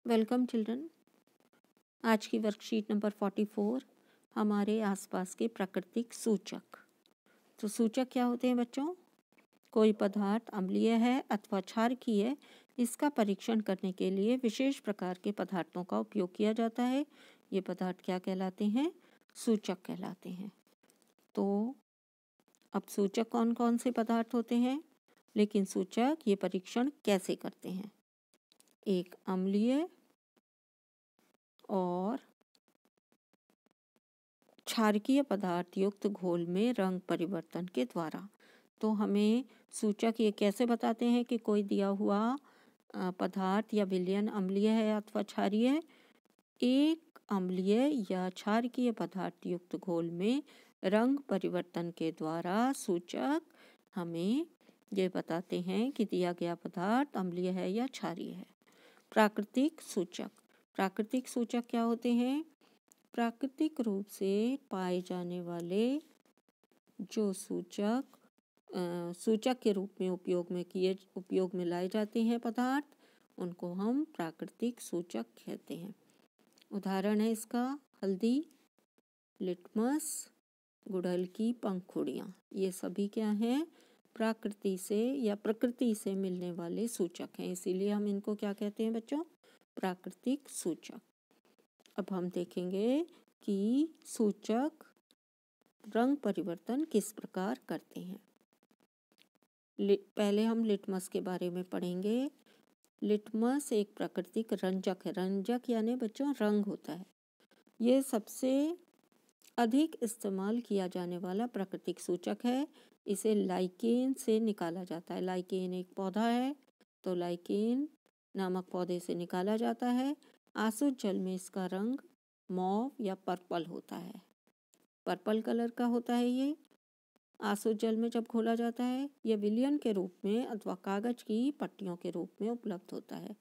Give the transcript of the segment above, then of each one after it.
Welcome children. आज की worksheet number 44 हमारे आसपास के प्राकृतिक सूचक। तो सूचक क्या होते हैं बच्चों? कोई पदार्थ अम्लीय है अथवा क्षारकीय है, इसका परीक्षण करने के लिए विशेष प्रकार के पदार्थों का उपयोग किया जाता है। ये पदार्थ क्या कहलाते हैं? सूचक कहलाते हैं। तो अब सूचक कौन कौन से पदार्थ होते हैं, लेकिन सूचक ये परीक्षण कैसे करते हैं? एक अम्लीय और क्षारकीय पदार्थ युक्त घोल में रंग परिवर्तन के द्वारा। तो हमें सूचक ये कैसे बताते हैं कि कोई दिया हुआ पदार्थ या विलयन अम्लीय है अथवा क्षारीय है? एक अम्लीय या क्षारकीय पदार्थ युक्त घोल में रंग परिवर्तन के द्वारा सूचक हमें ये बताते हैं कि दिया गया पदार्थ अम्लीय है या क्षारीय है। प्राकृतिक सूचक। प्राकृतिक सूचक क्या होते हैं? प्राकृतिक रूप से पाए जाने वाले जो सूचक के रूप में उपयोग में लाए जाते हैं पदार्थ, उनको हम प्राकृतिक सूचक कहते हैं। उदाहरण है इसका हल्दी, लिटमस, गुड़हल की पंखुड़ियाँ। ये सभी क्या हैं? प्रकृति से मिलने वाले सूचक हैं, इसीलिए हम इनको क्या कहते हैं बच्चों? प्राकृतिक सूचक। अब हम देखेंगे कि सूचक रंग परिवर्तन किस प्रकार करते हैं। पहले हम लिटमस के बारे में पढ़ेंगे। लिटमस एक प्राकृतिक रंजक है। रंजक यानी बच्चों रंग होता है। ये सबसे अधिक इस्तेमाल किया जाने वाला प्राकृतिक सूचक है। इसे लाइकेन से निकाला जाता है। लाइकेन एक पौधा है, तो लाइकेन नामक पौधे से निकाला जाता है। आसुत जल में इसका रंग मॉव या पर्पल होता है। पर्पल कलर का होता है ये। आसुत जल में जब घोला जाता है, यह विलयन के रूप में अथवा कागज की पट्टियों के रूप में उपलब्ध होता है।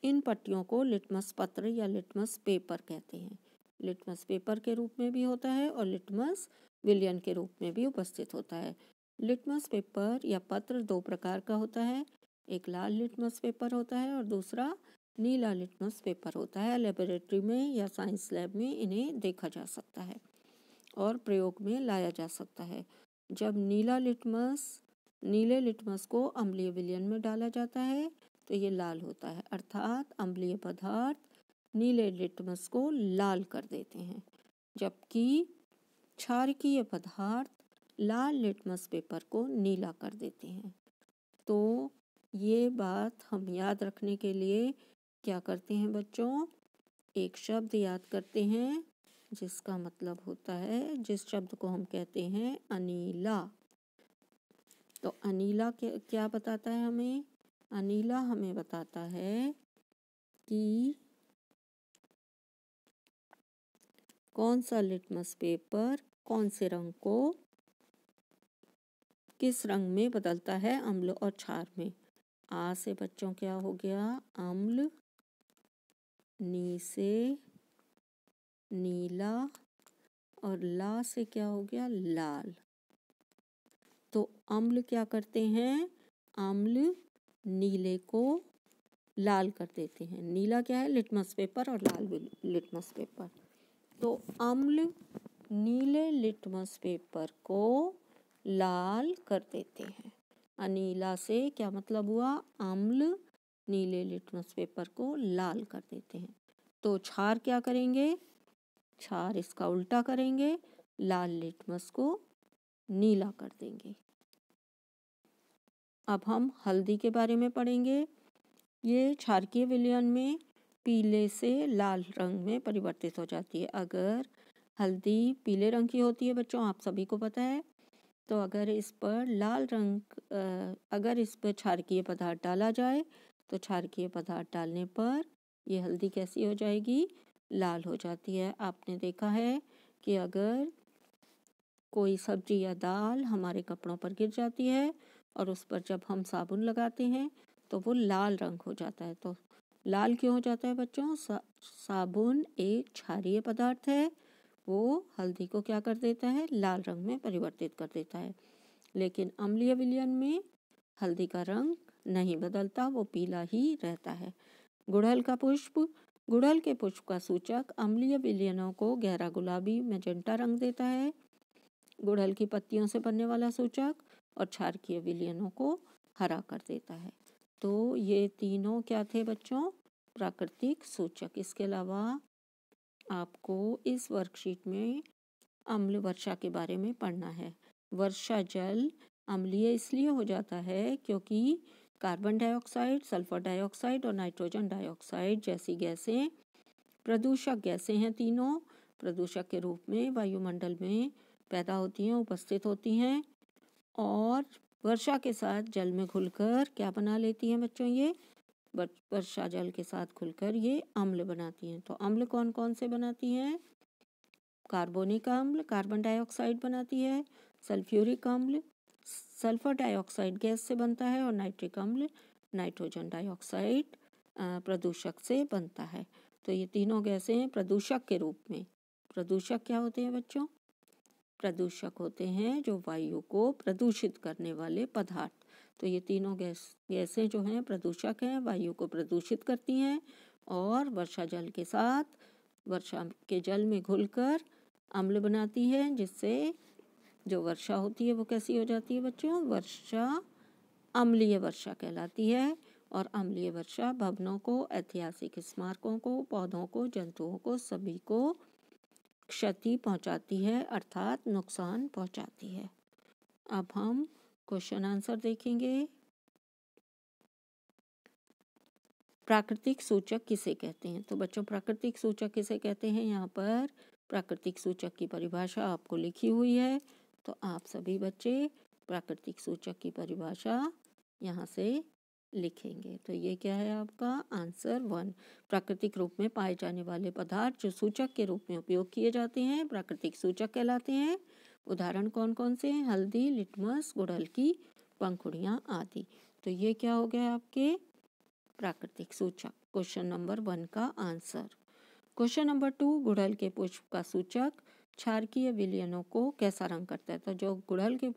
इन पट्टियों को लिटमस पत्र या लिटमस पेपर कहते हैं। लिटमस पेपर के रूप में भी होता है और लिटमस विलयन के रूप में भी उपस्थित होता है। लिटमस पेपर या पत्र दो प्रकार का होता है। एक लाल लिटमस पेपर होता है और दूसरा नीला लिटमस पेपर होता है। लेबोरेटरी में या साइंस लैब में इन्हें देखा जा सकता है और प्रयोग में लाया जा सकता है। जब नीले लिटमस को अम्लीय विलयन में डाला जाता है तो ये लाल होता है, अर्थात अम्लीय पदार्थ नीले लिटमस को लाल कर देते हैं, जबकि क्षारकीय पदार्थ लाल लिटमस पेपर को नीला कर देते हैं। तो ये बात हम याद रखने के लिए क्या करते हैं बच्चों? एक शब्द याद करते हैं जिसका मतलब होता है, जिस शब्द को हम कहते हैं अनीला। तो अनीला क्या बताता है हमें? अनीला हमें बताता है कि कौन सा लिटमस पेपर कौन से रंग को किस रंग में बदलता है, अम्ल और क्षार में। आ से बच्चों क्या हो गया? अम्ल, नी से नीला और ला से क्या हो गया? लाल। तो अम्ल क्या करते हैं? अम्ल नीले को लाल कर देते हैं। नीला क्या है? लिटमस पेपर और लाल लिटमस पेपर। तो अम्ल नीले लिटमस पेपर को लाल कर देते हैं। अनीला से क्या मतलब हुआ? अम्ल नीले लिटमस पेपर को लाल कर देते हैं। तो क्षार क्या करेंगे? क्षार इसका उल्टा करेंगे, लाल लिटमस को नीला कर देंगे। अब हम हल्दी के बारे में पढ़ेंगे। ये क्षारकीय विलयन में पीले से लाल रंग में परिवर्तित हो जाती है। अगर हल्दी पीले रंग की होती है बच्चों, आप सभी को पता है, तो अगर इस पर क्षारकीय पदार्थ डाला जाए तो क्षारकीय पदार्थ डालने पर ये हल्दी कैसी हो जाएगी? लाल हो जाती है। आपने देखा है कि अगर कोई सब्जी या दाल हमारे कपड़ों पर गिर जाती है और उस पर जब हम साबुन लगाते हैं तो वो लाल रंग हो जाता है। तो लाल क्यों हो जाता है बच्चों? साबुन एक क्षारीय पदार्थ है, वो हल्दी को क्या कर देता है? लाल रंग में परिवर्तित कर देता है। लेकिन अम्लीय विलयन में हल्दी का रंग नहीं बदलता, वो पीला ही रहता है। गुड़हल का पुष्प, गुड़हल के पुष्प का सूचक अम्लीय विलयनों को गहरा गुलाबी मैजेंटा रंग देता है। गुड़हल की पत्तियों से बनने वाला सूचक और क्षारकीय विलयनों को हरा कर देता है। तो ये तीनों क्या थे बच्चों? प्राकृतिक सूचक। इसके अलावा आपको इस वर्कशीट में अम्ल वर्षा के बारे में पढ़ना है। वर्षा जल अम्लीय इसलिए हो जाता है क्योंकि कार्बन डाइऑक्साइड, सल्फर डाइऑक्साइड और नाइट्रोजन डाइऑक्साइड जैसी गैसें प्रदूषक गैसें हैं। तीनों प्रदूषक के रूप में वायुमंडल में पैदा होती हैं, उपस्थित होती हैं और वर्षा के साथ जल में घुलकर क्या बना लेती हैं बच्चों? ये वर्षा जल के साथ घुलकर ये अम्ल बनाती हैं। तो अम्ल कौन कौन से बनाती हैं? कार्बोनिक अम्ल कार्बन डाइऑक्साइड बनाती है, सल्फ्यूरिक अम्ल सल्फर डाइऑक्साइड गैस से बनता है और नाइट्रिक अम्ल नाइट्रोजन डाइऑक्साइड प्रदूषक से बनता है। तो ये तीनों गैसें हैं प्रदूषक के रूप में। प्रदूषक क्या होते हैं बच्चों? प्रदूषक होते हैं जो वायु को प्रदूषित करने वाले पदार्थ। तो ये तीनों गैसें जो हैं प्रदूषक हैं, वायु को प्रदूषित करती हैं और वर्षा जल के साथ वर्षा के जल में घुलकर अम्ल बनाती है, जिससे जो वर्षा होती है वो कैसी हो जाती है बच्चों? वर्षा अम्लीय वर्षा कहलाती है। और अम्लीय वर्षा भवनों को, ऐतिहासिक स्मारकों को, पौधों को, जंतुओं को, सभी को क्षति पहुंचाती है, अर्थात नुकसान पहुंचाती है। अब हम क्वेश्चन आंसर देखेंगे। प्राकृतिक सूचक किसे कहते हैं? तो बच्चों प्राकृतिक सूचक किसे कहते हैं? यहाँ पर प्राकृतिक सूचक की परिभाषा आपको लिखी हुई है, तो आप सभी बच्चे प्राकृतिक सूचक की परिभाषा यहाँ से लिखेंगे। तो ये क्या है आपका आंसर 1। प्राकृतिक रूप में पाए जाने वाले पदार्थ जो सूचक के रूप में उपयोग किए जाते हैं प्राकृतिक सूचक कहलाते हैं। उदाहरण कौन कौन से हैं? हल्दी, लिटमस, गुड़हल की पंखुड़ियाँ आदि। तो ये क्या हो गया आपके प्राकृतिक सूचक, क्वेश्चन नंबर 1 का आंसर। क्वेश्चन नंबर 2, गुड़हल के पुष्प का सूचक क्षारकीय विलयनों को कैसा रंग करता है? तो जो गुड़हल के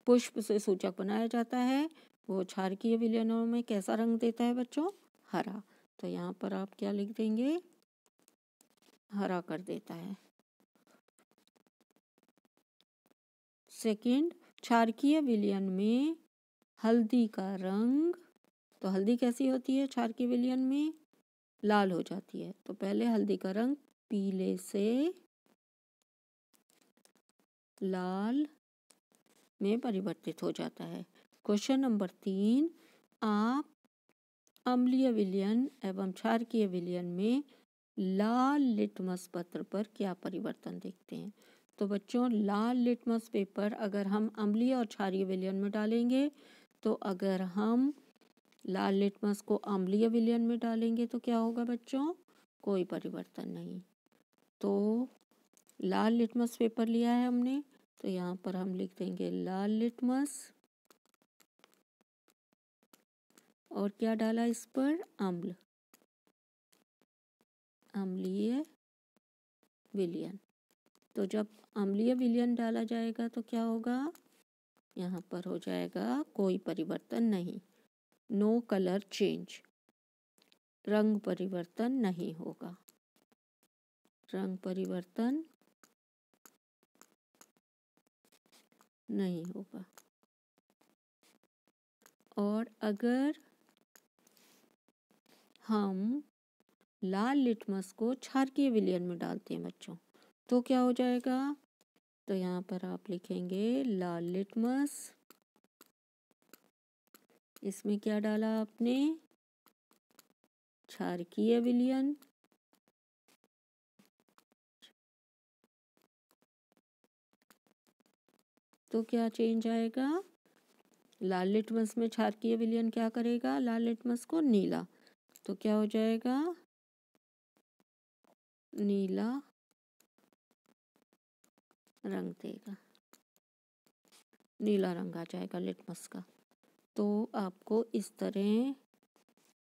पुष्प से सूचक बनाया जाता है वो क्षारकीय विलयनों में कैसा रंग देता है बच्चों? हरा। तो यहाँ पर आप क्या लिख देंगे? हरा कर देता है। सेकंड, क्षारकीय विलयन में हल्दी का रंग, तो हल्दी कैसी होती है क्षारकीय विलयन में? लाल हो जाती है। तो पहले हल्दी का रंग पीले से लाल में परिवर्तित हो जाता है। क्वेश्चन नंबर 3, आप अम्लीय विलयन एवं क्षारकीय विलयन में लाल लिटमस पत्र पर क्या परिवर्तन देखते हैं? तो बच्चों लाल लिटमस पेपर अगर हम अम्लीय और क्षारीय विलयन में डालेंगे, तो अगर हम लाल लिटमस को अम्लीय विलयन में डालेंगे तो क्या होगा बच्चों? कोई परिवर्तन नहीं। तो लाल लिटमस पेपर लिया है हमने, तो यहाँ पर हम लिख देंगे लाल लिटमस और क्या डाला इस पर? अम्ल, अम्लीय विलयन। तो जब अम्लीय विलयन डाला जाएगा तो क्या होगा? यहाँ पर हो जाएगा कोई परिवर्तन नहीं, नो कलर चेंज, रंग परिवर्तन नहीं होगा, रंग परिवर्तन नहीं होगा। और अगर हम लाल लिटमस को क्षारकीय विलयन में डालते हैं बच्चों, तो क्या हो जाएगा? तो यहाँ पर आप लिखेंगे लाल लिटमस, इसमें क्या डाला आपने? क्षारकीय विलयन, तो क्या चेंज आएगा? लाल लिटमस में क्षारकीय विलयन क्या करेगा? लाल लिटमस को नीला, तो क्या हो जाएगा? नीला रंग देगा, नीला रंग आ जाएगा लिटमस का। तो आपको इस तरह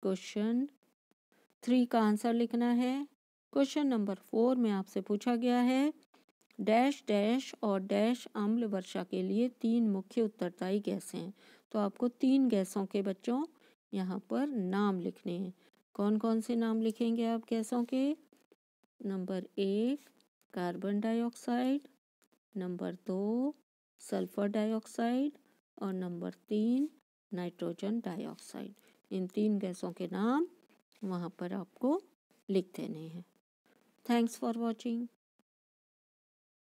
क्वेश्चन 3 का आंसर लिखना है। क्वेश्चन नंबर 4 में आपसे पूछा गया है डैश डैश और डैश अम्ल वर्षा के लिए 3 मुख्य उत्तरदायी गैसें हैं। तो आपको 3 गैसों के बच्चों यहाँ पर नाम लिखने हैं। कौन कौन से नाम लिखेंगे आप गैसों के? Number 1 carbon dioxide, number 2 sulphur dioxide और नंबर 3 नाइट्रोजन डाइऑक्साइड। इन 3 गैसों के नाम वहाँ पर आपको लिख देने हैं। Thanks for watching.